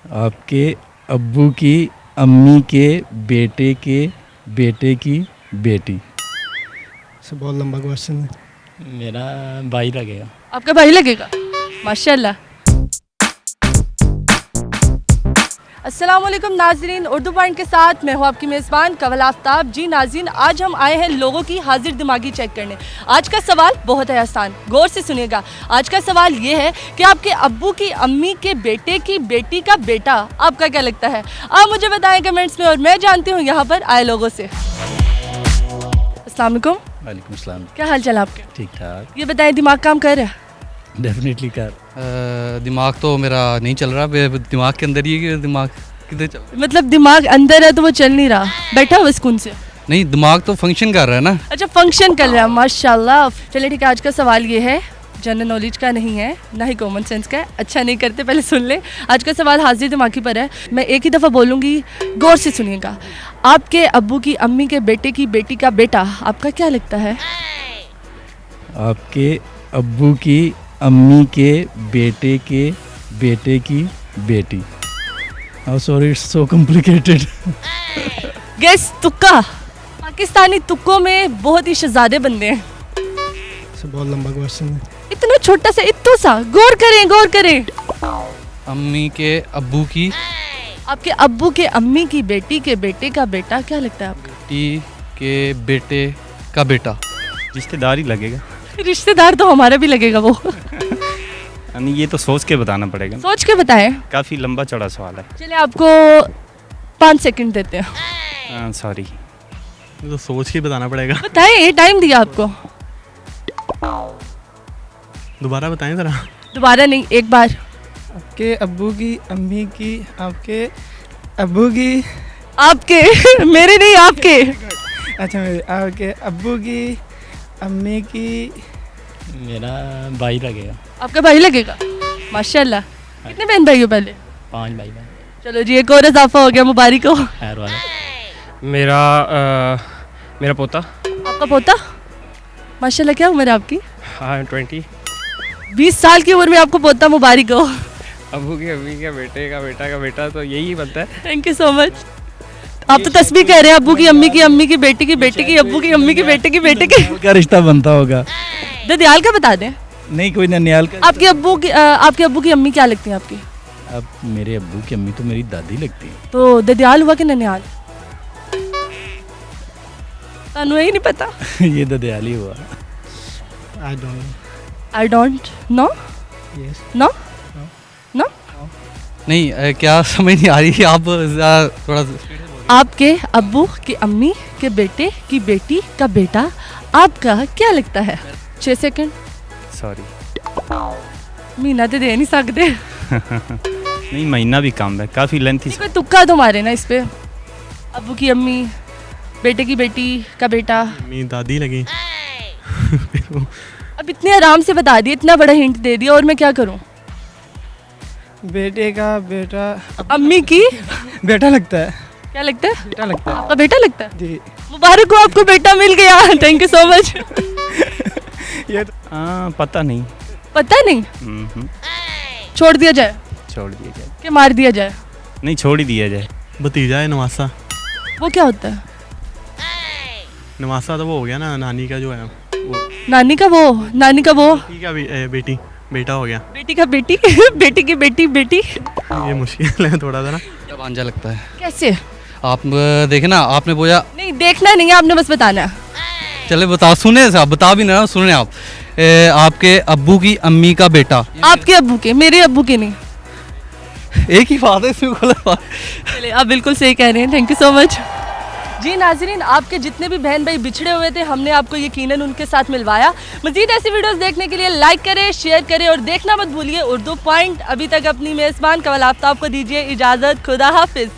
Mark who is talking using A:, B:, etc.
A: आपके अब्बू की अम्मी के बेटे की बेटी।
B: बहुत लंबा क्वेश्चन है।
C: मेरा भाई लगेगा।
D: आपका भाई लगेगा? माशाल्लाह। अस्सलाम वालेकुम नाज़रीन, उर्दू पॉइंट के साथ मैं हूँ आपकी मेज़बान कंवल आफ्ताब। जी नाज़रीन, आज हम आए हैं लोगों की हाजिर दिमागी चेक करने। आज का सवाल बहुत है आसान, गौर से सुनिएगा। आज का सवाल ये है कि आपके अब्बू की अम्मी के बेटे की बेटी का बेटा आपका क्या लगता है? आप मुझे बताएं कमेंट्स में और मैं जानती हूँ यहाँ पर आए लोगों से। अस्सलाम वालेकुम।
A: वालेकुम सलाम।
D: क्या हाल चाल आपके?
A: ठीक ठाक।
D: ये बताएं, दिमाग काम कर रहा है?
A: डेफिनेटली कर।
E: दिमाग तो मेरा नहीं चल रहा, दिमाग के अंदर ही है कि दिमाग किधर चल।
D: मतलब दिमाग अंदर है तो वो चल नहीं रहा, बैठा हुआ सुकून से?
E: नहीं, दिमाग तो फंक्शन कर रहा है ना।
D: अच्छा, फंक्शन कर रहा है, माशाल्लाह। चलिए ठीक है, आज का सवाल ये है, जनरल नॉलेज का नहीं है, ना ही कॉमन सेंस का है। अच्छा नहीं करते, पहले सुन ले। आज का सवाल हाजिर दिमागी पर है, मैं एक ही दफ़ा बोलूँगी, गौर से सुनिएगा। आपके अब्बू की अम्मी के बेटे की बेटी का बेटा आपका क्या लगता है?
A: आपके अब्बू की अम्मी के बेटे की बेटी। Sorry, it's so complicated.
D: Guess, तुक्का। पाकिस्तानी तुक्कों में बहुत ही शहजादे बनते हैं।
B: बहुत लंबा क्वेश्चन है।
D: इतना छोटा सा, इतना सा, गौर करें, गौर करें।
E: अम्मी के अब्बू की
D: आपके अब्बू के अम्मी की बेटी के बेटे का बेटा क्या लगता है आपका?
E: बेटी के बेटे का बेटा।
C: रिश्तेदार ही लगेगा।
D: रिश्तेदार तो हमारा भी लगेगा वो।
C: यानी ये तो सोच के बताना पड़ेगा।
D: सोच के बताएं।
C: काफ़ी लंबा चौड़ा सवाल है।
D: चलिए आपको 5 सेकंड देते हैं।
C: सॉरी।
B: तो सोच के बताना पड़ेगा।
D: बताएं, ये टाइम दिया आपको।
B: दोबारा बताएं ज़रा।
D: दोबारा नहीं, एक बार।
F: आपके अब्बू की अम्मी की आपके अब्बू की
D: आपके मेरे नहीं, आपके।
F: अच्छा, मेरे आपके अब्बू की अम्मी की
C: मेरा भाई लगेगा।
D: आपका भाई लगेगा? माशाल्लाह। कितने बहन भाई हो पहले?
C: 5 भाई बहन।
D: चलो जी, एक और इजाफा हो गया, मुबारक हो।
C: खैर वाले।
G: मेरा पोता।
D: आपका पोता? माशाल्लाह। क्या उम्र है आपकी?
G: हाँ, 20।
D: 20 साल की उम्र में आपको पोता, मुबारक हो।
G: अबू की अम्मी के बेटे का बेटा का बेटा, तो यही बनता है।
D: Thank you so much. आप तो तस्बीह कह रहे हैं, अब्बू की अम्मी की बेटे की बेटे की, अब्बू की अम्मी की बेटे की बेटे की।
A: क्या रिश्ता बनता होगा?
D: ददियाल का बता दें।
A: नहीं, कोई ननियाल का।
D: आपके अब्बू की अम्मी क्या लगती है आपकी?
A: अब मेरे अब्बू की अम्मी तो मेरी दादी लगती है।
D: तो ददियाल हुआ कि ननियाल? तानू यही नहीं पता।
A: ये ददयाल ही हुआ।
B: I don't know.
D: I don't know.
B: Yes.
D: No no.
E: नहीं, क्या समझ नहीं आ रही, आप थोड़ा।
D: आपके अब्बू की अम्मी के बेटे की बेटी का बेटा आपका क्या लगता है? 6 सेकंड।
C: सॉरी।
D: महीना तो दे नहीं सकते।
C: नहीं, महीना भी कम है, काफ़ी लेंथी।
D: कोई तुक्का तो मारे ना इस पे। अब्बू की अम्मी, बेटे की बेटी का बेटा।
B: मेरी दादी लगी।
D: अब इतने आराम से बता दिया, इतना बड़ा हिंट दे दिया, और मैं क्या करूं?
F: बेटे का बेटा
D: अम्मी की
F: बेटा लगता है।
D: क्या लगता है?
F: बेटा लगता है
D: आपका बेटा लगता है?
F: जी।
D: मुबारक हो, आपको बेटा मिल गया। Thank you so much.
F: ये तो
C: पता नहीं।
D: पता नहीं? छोड़ दिया जाए
C: छोड़ दिया जाए।
D: कि मार दिया जाए?
C: नहीं, छोड़ ही दिया जाए।
B: भतीजा है नवासा।
D: वो क्या होता है?
B: नवासा तो वो हो गया ना, नानी का जो है वो।
D: नानी का वो
B: ठीक है, बेटी बेटा हो गया।
D: बेटी का बेटी बेटी की बेटी बेटी।
B: ये मुश्किल है थोड़ा सा ना।
E: क्या भांजा लगता है?
D: कैसे?
E: आप देखे ना, आपने बोला।
D: नहीं, देखना नहीं है, आपने बस बताना है।
E: चले बता, सुने साहब, बता भी ना, सुने आप। आपके अब्बू की अम्मी का बेटा।
D: आपके अब्बू के, मेरे अब्बू के नहीं।
E: एक ही बात है, इसमें गलत बात।
D: चलिए, आप बिल्कुल सही कह रहे हैं। Thank you so much. जी नाज़रीन, आपके जितने भी बहन भाई बिछड़े हुए थे, हमने आपको यकीनन उनके साथ मिलवाया। मज़ीद ऐसी वीडियोस देखने के लिए लाइक करें, शेयर करें और देखना मत भूलिए उर्दू पॉइंट। अभी तक अपनी मेज़बान कंवल आफ्ताब को दीजिए इजाज़त। खुदा हाफिज़।